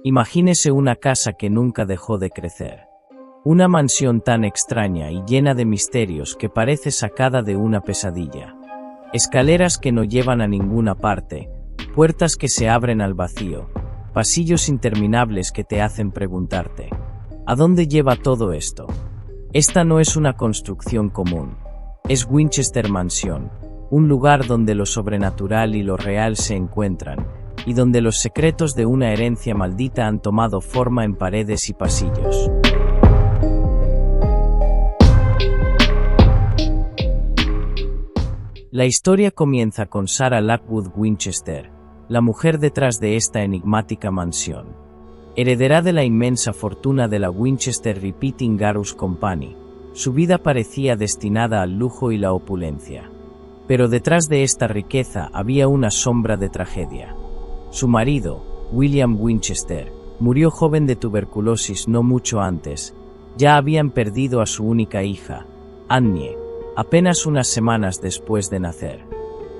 Imagínese una casa que nunca dejó de crecer. Una mansión tan extraña y llena de misterios que parece sacada de una pesadilla. Escaleras que no llevan a ninguna parte, puertas que se abren al vacío, pasillos interminables que te hacen preguntarte, ¿a dónde lleva todo esto? Esta no es una construcción común. Es Winchester Mansion, un lugar donde lo sobrenatural y lo real se encuentran, y donde los secretos de una herencia maldita han tomado forma en paredes y pasillos. La historia comienza con Sarah Lockwood Winchester, la mujer detrás de esta enigmática mansión. Heredera de la inmensa fortuna de la Winchester Repeating Garus Company, su vida parecía destinada al lujo y la opulencia. Pero detrás de esta riqueza había una sombra de tragedia. Su marido, William Winchester, murió joven de tuberculosis no mucho antes. Ya habían perdido a su única hija, Annie, apenas unas semanas después de nacer.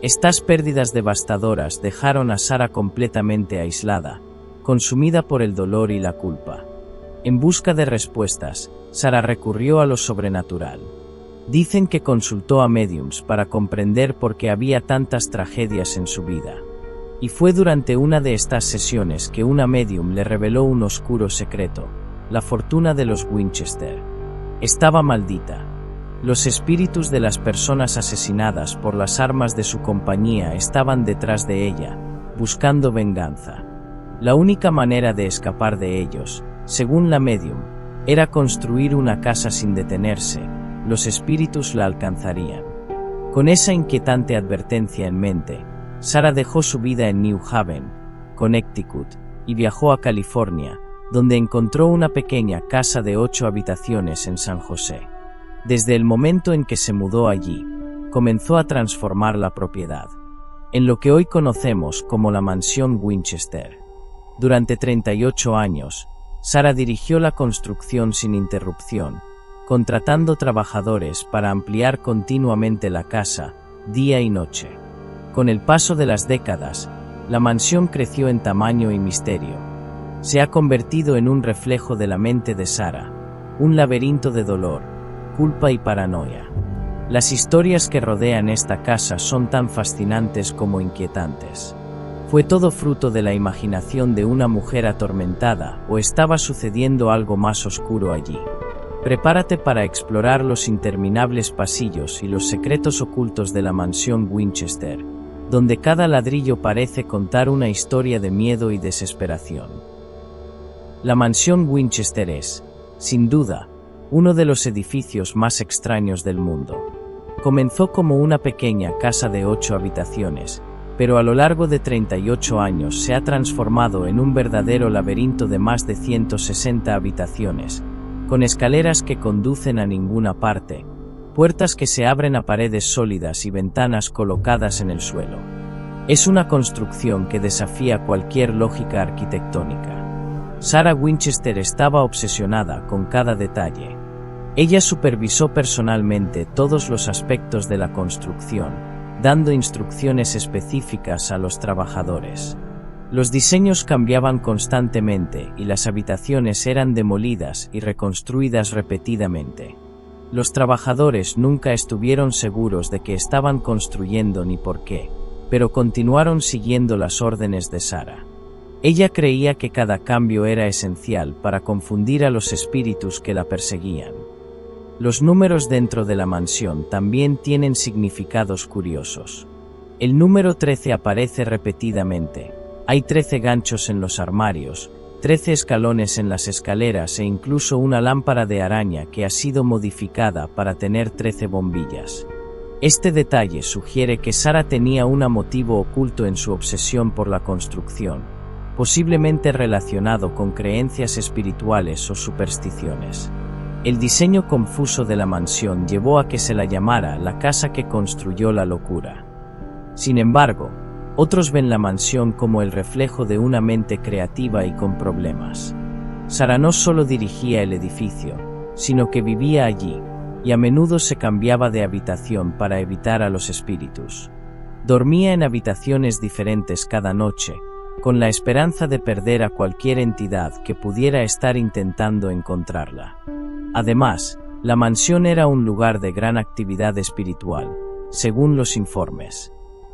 Estas pérdidas devastadoras dejaron a Sarah completamente aislada, consumida por el dolor y la culpa. En busca de respuestas, Sarah recurrió a lo sobrenatural. Dicen que consultó a médiums para comprender por qué había tantas tragedias en su vida. Y fue durante una de estas sesiones que una médium le reveló un oscuro secreto: la fortuna de los Winchester estaba maldita. Los espíritus de las personas asesinadas por las armas de su compañía estaban detrás de ella, buscando venganza. La única manera de escapar de ellos, según la médium, era construir una casa sin detenerse. Los espíritus la alcanzarían. Con esa inquietante advertencia en mente, Sarah dejó su vida en New Haven, Connecticut, y viajó a California, donde encontró una pequeña casa de 8 habitaciones en San José. Desde el momento en que se mudó allí, comenzó a transformar la propiedad en lo que hoy conocemos como la Mansión Winchester. Durante 38 años, Sarah dirigió la construcción sin interrupción, contratando trabajadores para ampliar continuamente la casa, día y noche. Con el paso de las décadas, la mansión creció en tamaño y misterio. Se ha convertido en un reflejo de la mente de Sarah, un laberinto de dolor, culpa y paranoia. Las historias que rodean esta casa son tan fascinantes como inquietantes. ¿Fue todo fruto de la imaginación de una mujer atormentada o estaba sucediendo algo más oscuro allí? Prepárate para explorar los interminables pasillos y los secretos ocultos de la mansión Winchester, donde cada ladrillo parece contar una historia de miedo y desesperación. La mansión Winchester es, sin duda, uno de los edificios más extraños del mundo. Comenzó como una pequeña casa de 8 habitaciones, pero a lo largo de 38 años se ha transformado en un verdadero laberinto de más de 160 habitaciones, con escaleras que conducen a ninguna parte, puertas que se abren a paredes sólidas y ventanas colocadas en el suelo. Es una construcción que desafía cualquier lógica arquitectónica. Sarah Winchester estaba obsesionada con cada detalle. Ella supervisó personalmente todos los aspectos de la construcción, dando instrucciones específicas a los trabajadores. Los diseños cambiaban constantemente y las habitaciones eran demolidas y reconstruidas repetidamente. Los trabajadores nunca estuvieron seguros de qué estaban construyendo ni por qué, pero continuaron siguiendo las órdenes de Sarah. Ella creía que cada cambio era esencial para confundir a los espíritus que la perseguían. Los números dentro de la mansión también tienen significados curiosos. El número 13 aparece repetidamente. Hay 13 ganchos en los armarios, 13 escalones en las escaleras e incluso una lámpara de araña que ha sido modificada para tener 13 bombillas. Este detalle sugiere que Sarah tenía un motivo oculto en su obsesión por la construcción, posiblemente relacionado con creencias espirituales o supersticiones. El diseño confuso de la mansión llevó a que se la llamara la casa que construyó la locura. Sin embargo, otros ven la mansión como el reflejo de una mente creativa y con problemas. Sarah no solo dirigía el edificio, sino que vivía allí, y a menudo se cambiaba de habitación para evitar a los espíritus. Dormía en habitaciones diferentes cada noche, con la esperanza de perder a cualquier entidad que pudiera estar intentando encontrarla. Además, la mansión era un lugar de gran actividad espiritual, según los informes.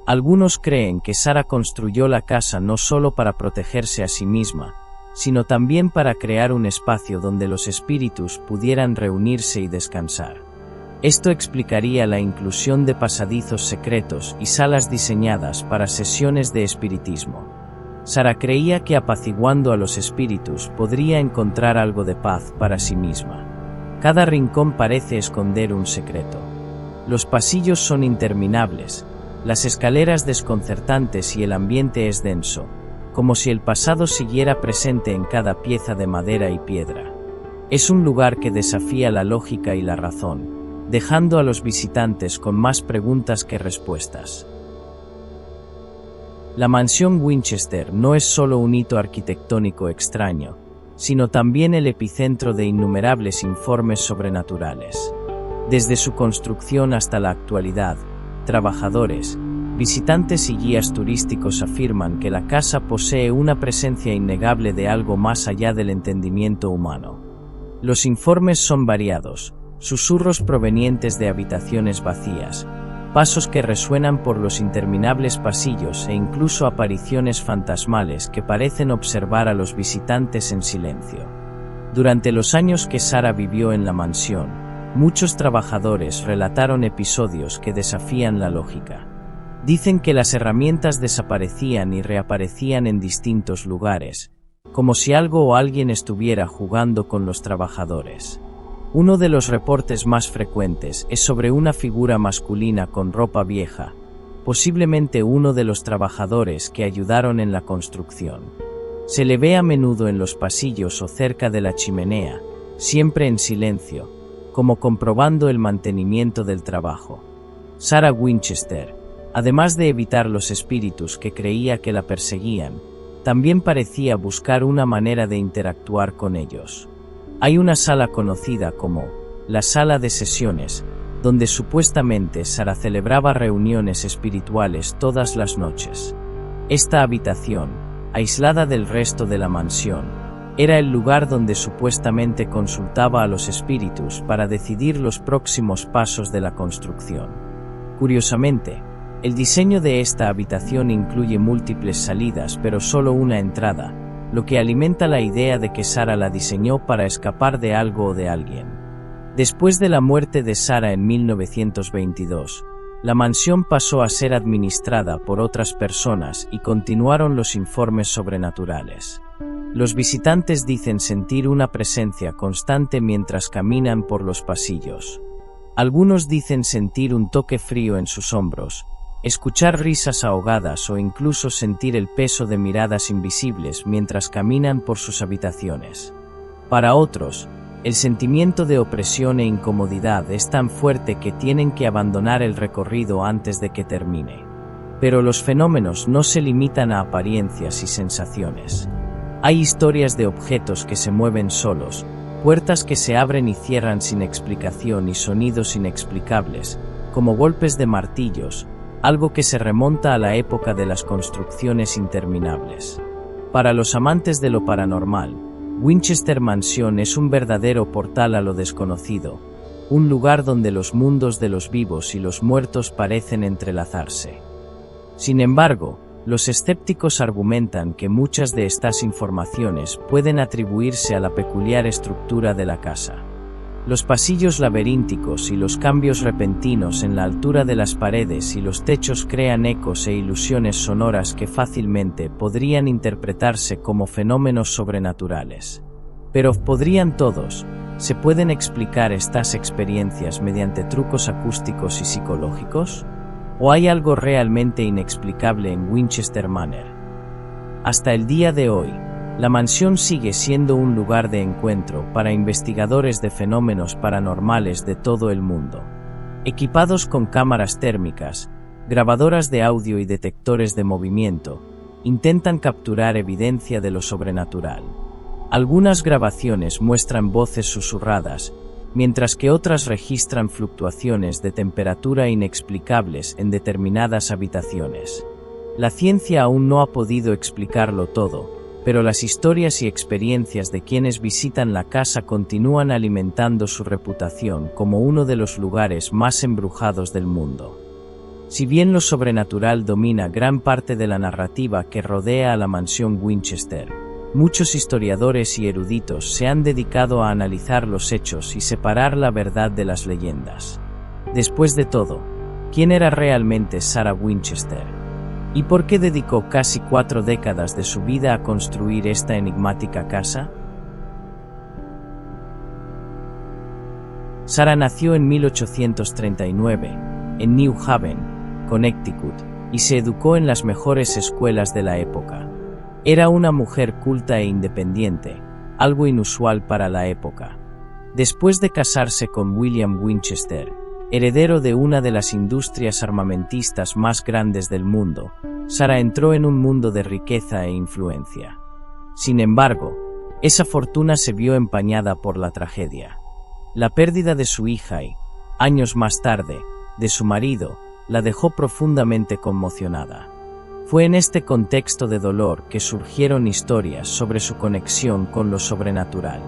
Algunos creen que Sarah construyó la casa no solo para protegerse a sí misma, sino también para crear un espacio donde los espíritus pudieran reunirse y descansar. Esto explicaría la inclusión de pasadizos secretos y salas diseñadas para sesiones de espiritismo. Sarah creía que apaciguando a los espíritus podría encontrar algo de paz para sí misma. Cada rincón parece esconder un secreto. Los pasillos son interminables, las escaleras desconcertantes y el ambiente es denso, como si el pasado siguiera presente en cada pieza de madera y piedra. Es un lugar que desafía la lógica y la razón, dejando a los visitantes con más preguntas que respuestas. La mansión Winchester no es solo un hito arquitectónico extraño, sino también el epicentro de innumerables informes sobrenaturales. Desde su construcción hasta la actualidad, trabajadores, visitantes y guías turísticos afirman que la casa posee una presencia innegable de algo más allá del entendimiento humano. Los informes son variados, susurros provenientes de habitaciones vacías, pasos que resuenan por los interminables pasillos e incluso apariciones fantasmales que parecen observar a los visitantes en silencio. Durante los años que Sarah vivió en la mansión, muchos trabajadores relataron episodios que desafían la lógica. Dicen que las herramientas desaparecían y reaparecían en distintos lugares, como si algo o alguien estuviera jugando con los trabajadores. Uno de los reportes más frecuentes es sobre una figura masculina con ropa vieja, posiblemente uno de los trabajadores que ayudaron en la construcción. Se le ve a menudo en los pasillos o cerca de la chimenea, siempre en silencio, como comprobando el mantenimiento del trabajo. Sarah Winchester, además de evitar los espíritus que creía que la perseguían, también parecía buscar una manera de interactuar con ellos. Hay una sala conocida como la sala de sesiones, donde supuestamente Sarah celebraba reuniones espirituales todas las noches. Esta habitación, aislada del resto de la mansión, era el lugar donde supuestamente consultaba a los espíritus para decidir los próximos pasos de la construcción. Curiosamente, el diseño de esta habitación incluye múltiples salidas pero solo una entrada, lo que alimenta la idea de que Sarah la diseñó para escapar de algo o de alguien. Después de la muerte de Sarah en 1922, la mansión pasó a ser administrada por otras personas y continuaron los informes sobrenaturales. Los visitantes dicen sentir una presencia constante mientras caminan por los pasillos. Algunos dicen sentir un toque frío en sus hombros, escuchar risas ahogadas o incluso sentir el peso de miradas invisibles mientras caminan por sus habitaciones. Para otros, el sentimiento de opresión e incomodidad es tan fuerte que tienen que abandonar el recorrido antes de que termine. Pero los fenómenos no se limitan a apariencias y sensaciones. Hay historias de objetos que se mueven solos, puertas que se abren y cierran sin explicación y sonidos inexplicables, como golpes de martillos, algo que se remonta a la época de las construcciones interminables. Para los amantes de lo paranormal, Winchester Mansion es un verdadero portal a lo desconocido, un lugar donde los mundos de los vivos y los muertos parecen entrelazarse. Sin embargo, los escépticos argumentan que muchas de estas informaciones pueden atribuirse a la peculiar estructura de la casa. Los pasillos laberínticos y los cambios repentinos en la altura de las paredes y los techos crean ecos e ilusiones sonoras que fácilmente podrían interpretarse como fenómenos sobrenaturales. Pero ¿podrían todos? ¿Se pueden explicar estas experiencias mediante trucos acústicos y psicológicos? ¿O hay algo realmente inexplicable en Winchester Manor? Hasta el día de hoy, la mansión sigue siendo un lugar de encuentro para investigadores de fenómenos paranormales de todo el mundo. Equipados con cámaras térmicas, grabadoras de audio y detectores de movimiento, intentan capturar evidencia de lo sobrenatural. Algunas grabaciones muestran voces susurradas, mientras que otras registran fluctuaciones de temperatura inexplicables en determinadas habitaciones. La ciencia aún no ha podido explicarlo todo, pero las historias y experiencias de quienes visitan la casa continúan alimentando su reputación como uno de los lugares más embrujados del mundo. Si bien lo sobrenatural domina gran parte de la narrativa que rodea a la mansión Winchester, muchos historiadores y eruditos se han dedicado a analizar los hechos y separar la verdad de las leyendas. Después de todo, ¿quién era realmente Sarah Winchester? ¿Y por qué dedicó casi 4 décadas de su vida a construir esta enigmática casa? Sarah nació en 1839, en New Haven, Connecticut, y se educó en las mejores escuelas de la época. Era una mujer culta e independiente, algo inusual para la época. Después de casarse con William Winchester, heredero de una de las industrias armamentistas más grandes del mundo, Sarah entró en un mundo de riqueza e influencia. Sin embargo, esa fortuna se vio empañada por la tragedia. La pérdida de su hija y, años más tarde, de su marido, la dejó profundamente conmocionada. Fue en este contexto de dolor que surgieron historias sobre su conexión con lo sobrenatural.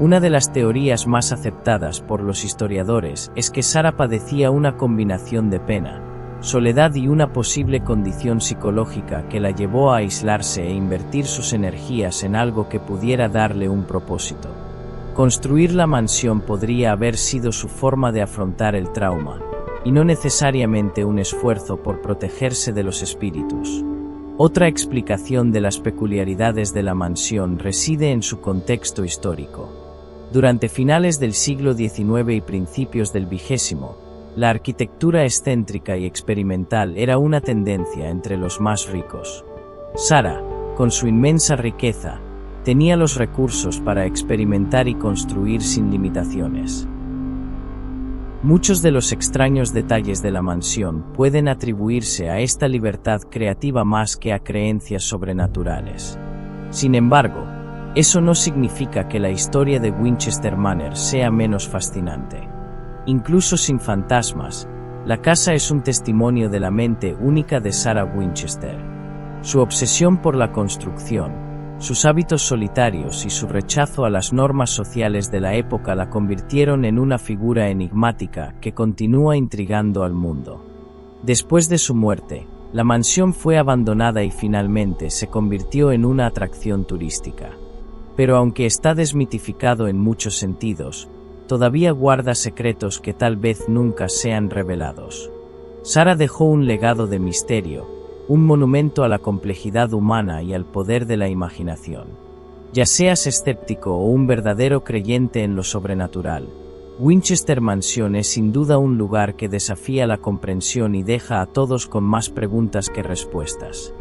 Una de las teorías más aceptadas por los historiadores es que Sarah padecía una combinación de pena, soledad y una posible condición psicológica que la llevó a aislarse e invertir sus energías en algo que pudiera darle un propósito. Construir la mansión podría haber sido su forma de afrontar el trauma, y no necesariamente un esfuerzo por protegerse de los espíritus. Otra explicación de las peculiaridades de la mansión reside en su contexto histórico. Durante finales del siglo XIX y principios del XX, la arquitectura excéntrica y experimental era una tendencia entre los más ricos. Sarah, con su inmensa riqueza, tenía los recursos para experimentar y construir sin limitaciones. Muchos de los extraños detalles de la mansión pueden atribuirse a esta libertad creativa más que a creencias sobrenaturales. Sin embargo, eso no significa que la historia de Winchester Manor sea menos fascinante. Incluso sin fantasmas, la casa es un testimonio de la mente única de Sarah Winchester. Su obsesión por la construcción, sus hábitos solitarios y su rechazo a las normas sociales de la época la convirtieron en una figura enigmática que continúa intrigando al mundo. Después de su muerte, la mansión fue abandonada y finalmente se convirtió en una atracción turística. Pero aunque está desmitificado en muchos sentidos, todavía guarda secretos que tal vez nunca sean revelados. Sarah dejó un legado de misterio, un monumento a la complejidad humana y al poder de la imaginación. Ya seas escéptico o un verdadero creyente en lo sobrenatural, Winchester Mansion es sin duda un lugar que desafía la comprensión y deja a todos con más preguntas que respuestas.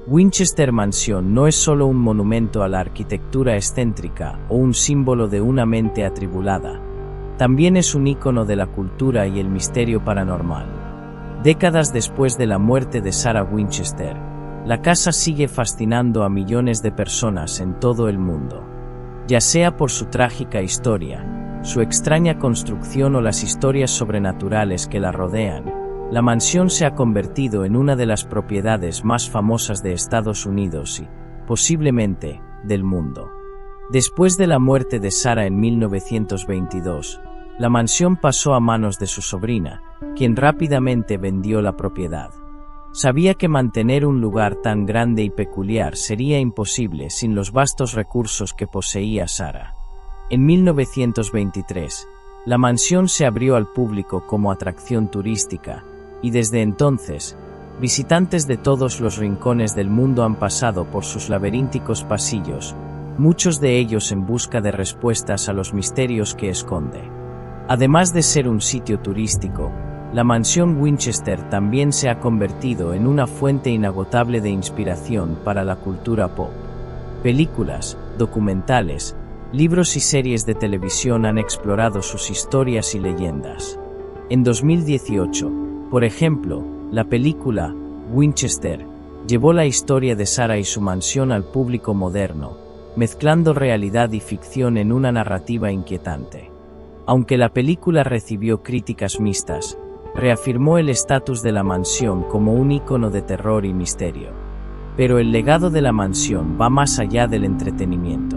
Winchester Mansion no es solo un monumento a la arquitectura excéntrica o un símbolo de una mente atribulada, también es un ícono de la cultura y el misterio paranormal. Décadas después de la muerte de Sarah Winchester, la casa sigue fascinando a millones de personas en todo el mundo. Ya sea por su trágica historia, su extraña construcción o las historias sobrenaturales que la rodean, la mansión se ha convertido en una de las propiedades más famosas de Estados Unidos y, posiblemente, del mundo. Después de la muerte de Sarah en 1922, la mansión pasó a manos de su sobrina, quien rápidamente vendió la propiedad. Sabía que mantener un lugar tan grande y peculiar sería imposible sin los vastos recursos que poseía Sarah. En 1923, la mansión se abrió al público como atracción turística, y desde entonces, visitantes de todos los rincones del mundo han pasado por sus laberínticos pasillos, muchos de ellos en busca de respuestas a los misterios que esconde. Además de ser un sitio turístico, la mansión Winchester también se ha convertido en una fuente inagotable de inspiración para la cultura pop. Películas, documentales, libros y series de televisión han explorado sus historias y leyendas. En 2018, por ejemplo, la película Winchester llevó la historia de Sarah y su mansión al público moderno, mezclando realidad y ficción en una narrativa inquietante. Aunque la película recibió críticas mixtas, reafirmó el estatus de la mansión como un ícono de terror y misterio. Pero el legado de la mansión va más allá del entretenimiento.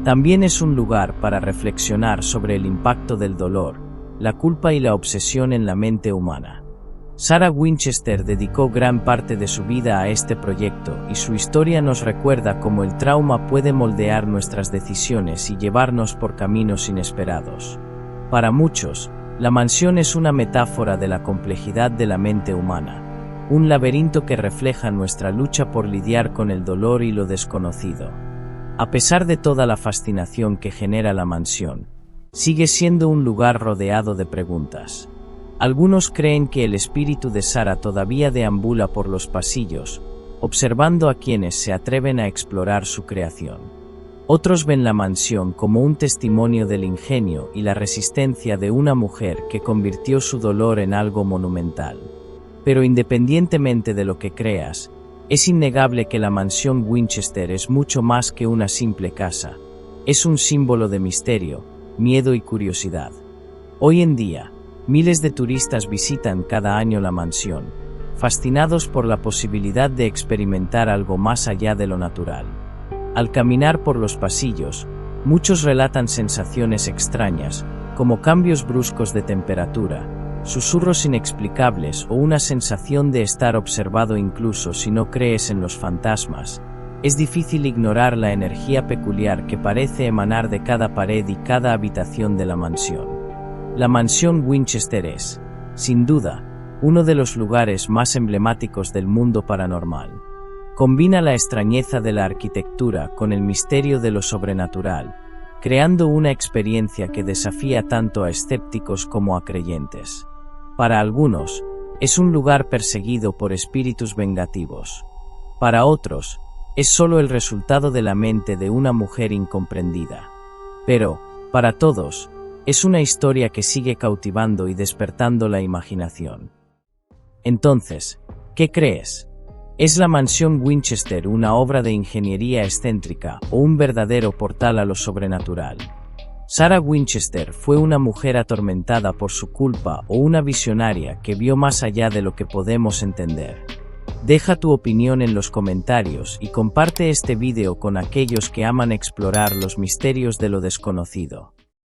También es un lugar para reflexionar sobre el impacto del dolor, la culpa y la obsesión en la mente humana. Sarah Winchester dedicó gran parte de su vida a este proyecto y su historia nos recuerda cómo el trauma puede moldear nuestras decisiones y llevarnos por caminos inesperados. Para muchos, la mansión es una metáfora de la complejidad de la mente humana, un laberinto que refleja nuestra lucha por lidiar con el dolor y lo desconocido. A pesar de toda la fascinación que genera la mansión, sigue siendo un lugar rodeado de preguntas. Algunos creen que el espíritu de Sarah todavía deambula por los pasillos, observando a quienes se atreven a explorar su creación. Otros ven la mansión como un testimonio del ingenio y la resistencia de una mujer que convirtió su dolor en algo monumental. Pero independientemente de lo que creas, es innegable que la mansión Winchester es mucho más que una simple casa. Es un símbolo de misterio, miedo y curiosidad. Hoy en día, miles de turistas visitan cada año la mansión, fascinados por la posibilidad de experimentar algo más allá de lo natural. Al caminar por los pasillos, muchos relatan sensaciones extrañas, como cambios bruscos de temperatura, susurros inexplicables o una sensación de estar observado incluso si no crees en los fantasmas. Es difícil ignorar la energía peculiar que parece emanar de cada pared y cada habitación de la mansión. La mansión Winchester es, sin duda, uno de los lugares más emblemáticos del mundo paranormal. Combina la extrañeza de la arquitectura con el misterio de lo sobrenatural, creando una experiencia que desafía tanto a escépticos como a creyentes. Para algunos, es un lugar perseguido por espíritus vengativos. Para otros, es solo el resultado de la mente de una mujer incomprendida. Pero, para todos, es una historia que sigue cautivando y despertando la imaginación. Entonces, ¿qué crees? ¿Es la mansión Winchester una obra de ingeniería excéntrica o un verdadero portal a lo sobrenatural? ¿Sarah Winchester fue una mujer atormentada por su culpa o una visionaria que vio más allá de lo que podemos entender? Deja tu opinión en los comentarios y comparte este video con aquellos que aman explorar los misterios de lo desconocido.